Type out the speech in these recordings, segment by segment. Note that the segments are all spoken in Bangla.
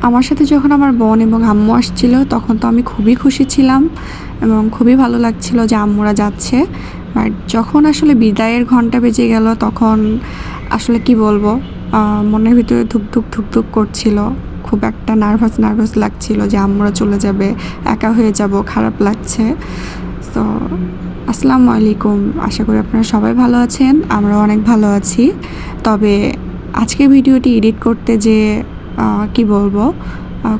আমার সাথে যখন আমার বোন এবং আম্মু আসছিল তখন তো আমি খুবই খুশি ছিলাম এবং খুবই ভালো লাগছিল যে আম্মুরা যাচ্ছে। বাট যখন আসলে বিদায়ের ঘন্টা বেজে গেল তখন আসলে কি বলবো, মনের ভিতরে ধুক ধুক ধুক ধুক করছিল। খুব একটা নার্ভাস নার্ভাস লাগছিল যে আম্মুরা চলে যাবে, একা হয়ে যাব, খারাপ লাগছে। তো আসসালামু আলাইকুম, আশা করি আপনারা সবাই ভালো আছেন, আমরাও অনেক ভালো আছি। তবে আজকের ভিডিওটি এডিট করতে যে কি বলবো,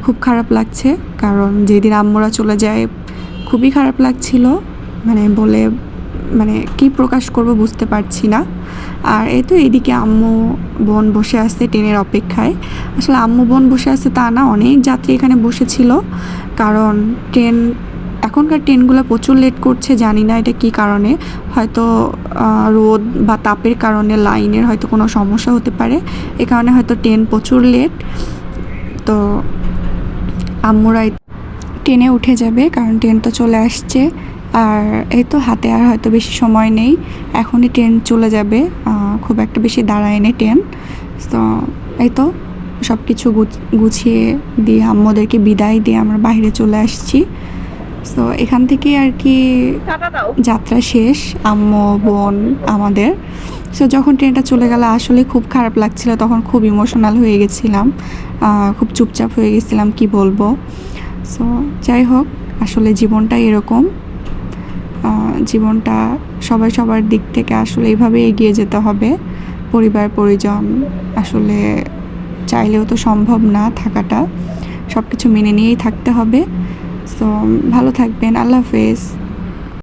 খুব খারাপ লাগছে। কারণ যেদিন আম্মুরা চলে যায় খুবই খারাপ লাগছিল, বলে কি প্রকাশ করব বুঝতে পারছি না। আর এই তো এদিকে আম্মু বোন বসে আছে ট্রেনের অপেক্ষায়। আসলে আম্মু বোন বসে আছে তা না, অনেক যাত্রী এখানে বসেছিল। কারণ এখনকার ট্রেনগুলো প্রচুর লেট করছে, জানি না এটা কী কারণে। হয়তো রোদ বা তাপের কারণে লাইনের হয়তো কোনো সমস্যা হতে পারে, এ কারণে হয়তো ট্রেন প্রচুর লেট। তো আম্মুরা ট্রেনে উঠে যাবে কারণ ট্রেন তো চলে আসছে। আর এই তো হাতে আর হয়তো বেশি সময় নেই, এখনই ট্রেন চলে যাবে, খুব একটা বেশি দাঁড়ায় নেই ট্রেন। তো এই তো সব কিছু গুছিয়ে দিয়ে আম্মুদেরকে বিদায় দিয়ে আমরা বাইরে চলে আসছি। তো এখান থেকে আর কি যাত্রা শেষ আম্মু বোন আমাদের। সো যখন ট্রেনটা চলে গেল আসলে খুব খারাপ লাগছিল, তখন খুব ইমোশনাল হয়ে গেছিলাম, খুব চুপচাপ হয়ে গেছিলাম, কি বলবো। সো যাই হোক, আসলে জীবনটা এরকম, জীবনটা সবাই সবার দিক থেকে আসলে এইভাবে এগিয়ে যেতে হবে। পরিবার পরিজন আসলে চাইলেও তো সম্ভব না থাকাটা, সব কিছু মেনে নিয়েই থাকতে হবে। সো ভালো থাকবেন, আল্লাহ হাফেজ।